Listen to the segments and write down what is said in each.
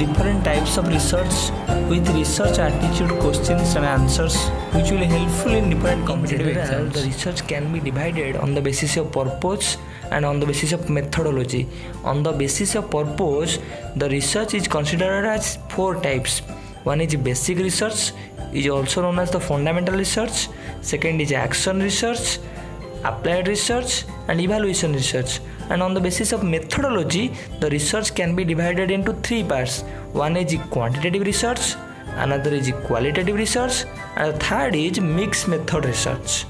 different types of research with research attitude questions and answers which will helpful in different competitive exams. The research can be divided on the basis of purpose and on the basis of methodology. On the basis of purpose, the research is considered as four types. One is basic research, is also known as the fundamental research. Second is action research, applied research, and evaluation research. And on the basis of methodology, the research can be divided into three parts. One is quantitative research, another is qualitative research, and the third is mixed method research.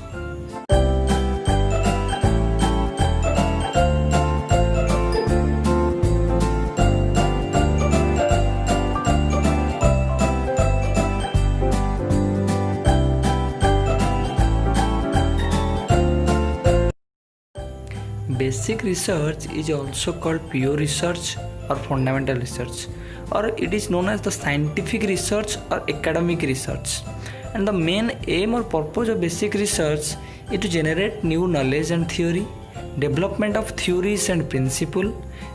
Basic research is also called pure research or fundamental research, or it is known as the scientific research or academic research. And the main aim or purpose of basic research is to generate new knowledge and theory, development of theories and principle,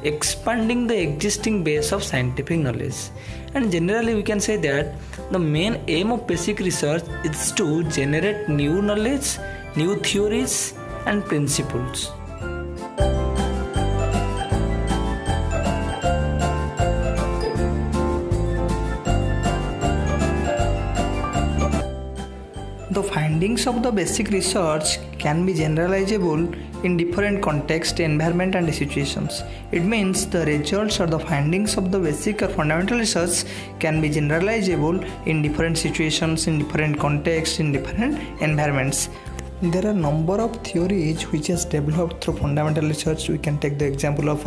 expanding the existing base of scientific knowledge. And generally we can say that the main aim of basic research is to generate new knowledge, new theories and principles. The findings of the basic research can be generalizable in different contexts, environment and situations. It means the results or the findings of the basic or fundamental research can be generalizable in different situations, in different contexts, in different environments. There are a number of theories which is developed through fundamental research. We can take the example of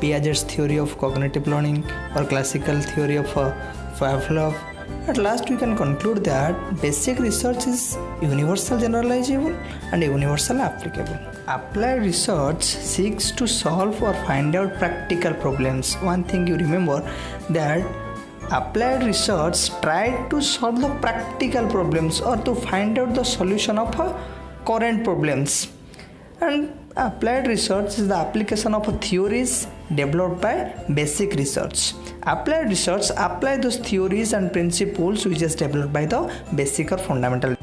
Piaget's theory of cognitive learning or classical theory of Pavlov. At last we can conclude that basic research is universal generalizable and universal applicable. Applied research seeks to solve or find out practical problems. One thing you remember that applied research tried to solve the practical problems or to find out the solution of current problems. And applied research is the application of theories developed by basic research. Applied research apply those theories and principles which is developed by the basic or fundamental.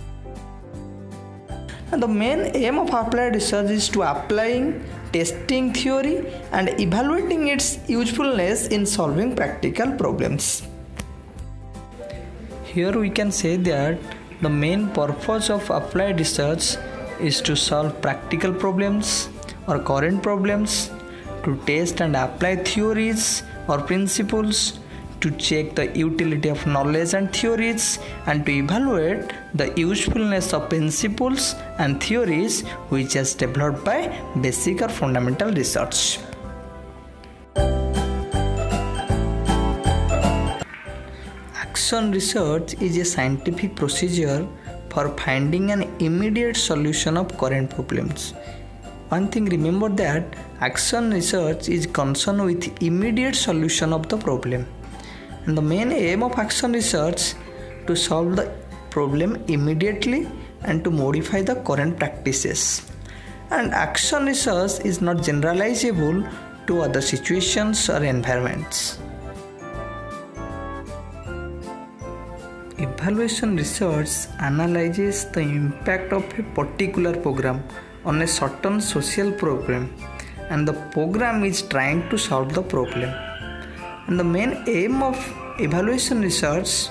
And the main aim of applied research is to applying, testing theory and evaluating its usefulness in solving practical problems. Here we can say that the main purpose of applied research is to solve practical problems or current problems, to test and apply theories or principles, to check the utility of knowledge and theories, and to evaluate the usefulness of principles and theories which is developed by basic or fundamental research. Action research is a scientific procedure for finding an immediate solution of current problems. One thing remember that action research is concerned with immediate solution of the problem. And the main aim of action research to solve the problem immediately and to modify the current practices. And action research is not generalizable to other situations or environments. Evaluation research analyzes the impact of a particular program on a certain social program, and the program is trying to solve the problem. And the main aim of evaluation research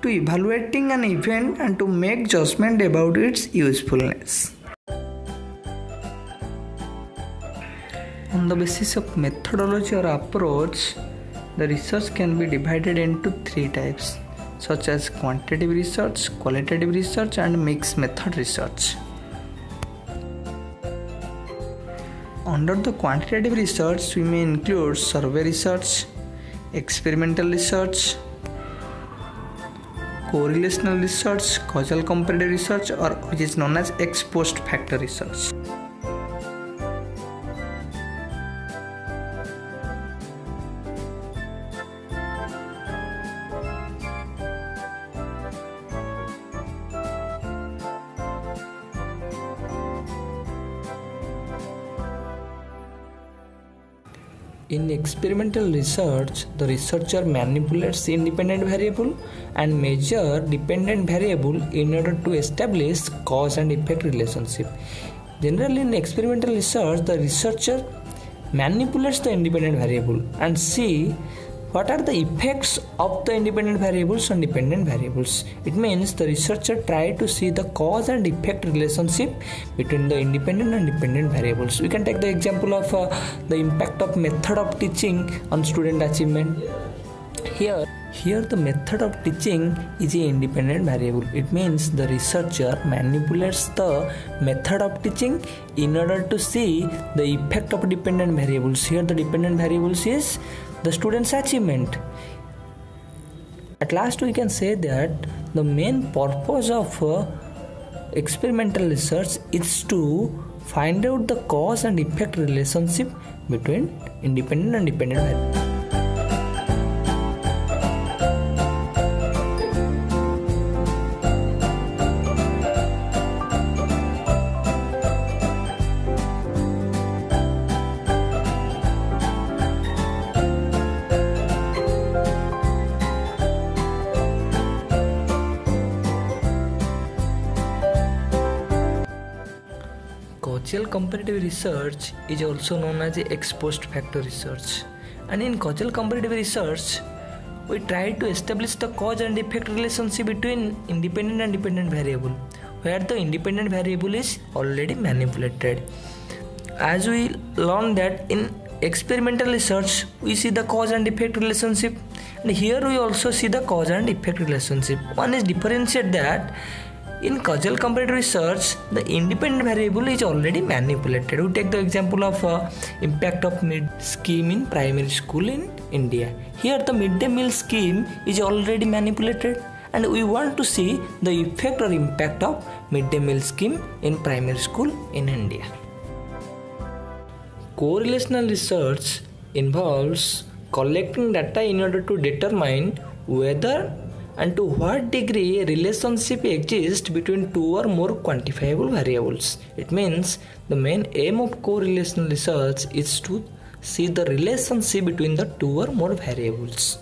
to evaluating an event and to make judgment about its usefulness. On the basis of methodology or approach, the research can be divided into three types, such as quantitative research, qualitative research, and mixed method research. Under the quantitative research, we may include survey research, experimental research, correlational research, causal comparative research, or which is known as ex post factor research. In experimental research, the researcher manipulates independent variable and measure dependent variable in order to establish cause and effect relationship. Generally, in experimental research, the researcher manipulates the independent variable and see what are the effects of the independent variables on dependent variables. It means the researcher try to see the cause and effect relationship between the independent and dependent variables. We can take the example of the impact of method of teaching on student achievement. Here the method of teaching is an independent variable. It means the researcher manipulates the method of teaching in order to see the effect of dependent variables. Here the dependent variables is the student's achievement. At last we can say that the main purpose of experimental research is to find out the cause and effect relationship between independent and dependent variables. Causal comparative research is also known as ex post facto research, and in causal comparative research we try to establish the cause and effect relationship between independent and dependent variable where the independent variable is already manipulated. As we learned that in experimental research we see the cause and effect relationship, and here we also see the cause and effect relationship. One is differentiate that in causal comparative research, the independent variable is already manipulated. We take the example of impact of mid scheme in primary school in India. Here the midday meal scheme is already manipulated, and we want to see the effect or impact of midday meal scheme in primary school in India. Correlational research involves collecting data in order to determine whether and to what degree a relationship exists between two or more quantifiable variables. It means the main aim of correlational research is to see the relationship between the two or more variables.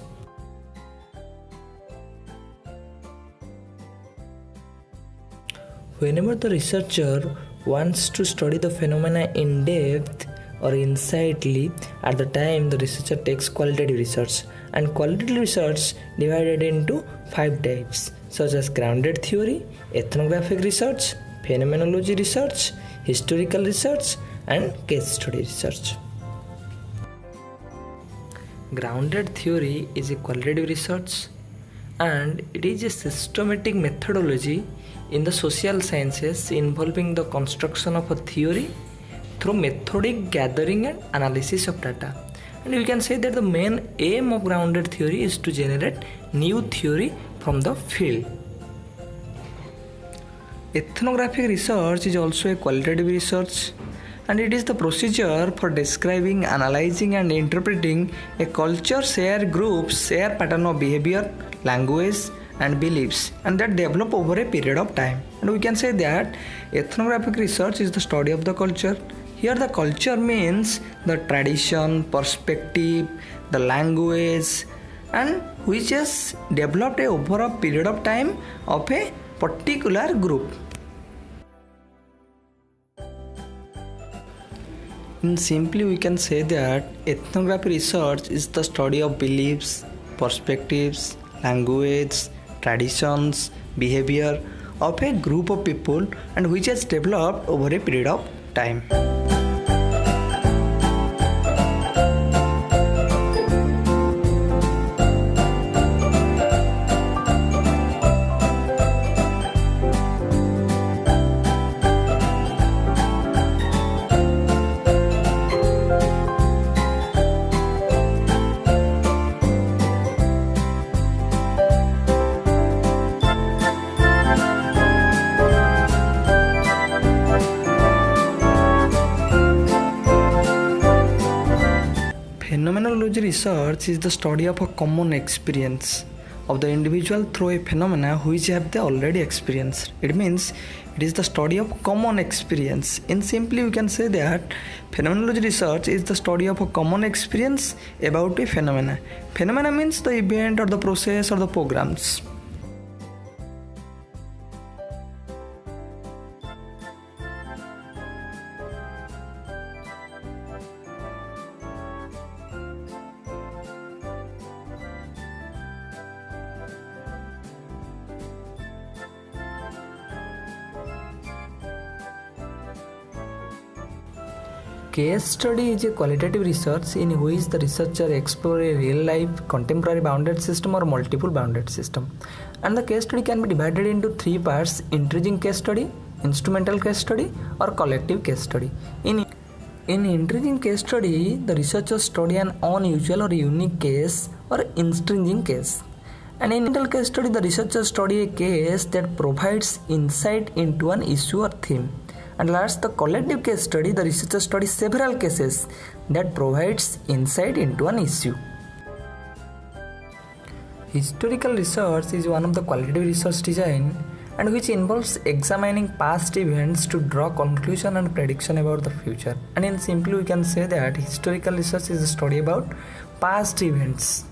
Whenever the researcher wants to study the phenomena in depth or insightly, at the time the researcher takes qualitative research, and qualitative research divided into 5 types such as grounded theory, ethnographic research, phenomenology research, historical research, and case study research. Grounded theory is a qualitative research, and it is a systematic methodology in the social sciences involving the construction of a theory through methodic gathering and analysis of data. And we can say that the main aim of grounded theory is to generate new theory from the field. Ethnographic research is also a qualitative research, and it is the procedure for describing, analyzing, and interpreting a culture, share groups, share pattern of behavior, language, and beliefs, and that develop over a period of time. And we can say that ethnographic research is the study of the culture. Here the culture means the tradition, perspective, the language, and which has developed over a period of time of a particular group. Simply we can say that ethnographic research is the study of beliefs, perspectives, language, traditions, behavior of a group of people, and which has developed over a period of time. Phenomenology research is the study of a common experience of the individual through a phenomena which have they already experienced. It means it is the study of common experience. In simply we can say that phenomenology research is the study of a common experience about a phenomena. Phenomena means the event or the process or the programs. Case study is a qualitative research in which the researcher explores a real-life contemporary bounded system or multiple bounded system. And the case study can be divided into three parts: intriguing case study, instrumental case study, or collective case study. In intriguing case study, the researchers study an unusual or unique case or intriguing case. And in instrumental case study, the researchers study a case that provides insight into an issue or theme. And last, the collective case study, the researchers study several cases that provides insight into an issue. Historical research is one of the qualitative research design and which involves examining past events to draw conclusion and prediction about the future. And in simply we can say that historical research is a study about past events.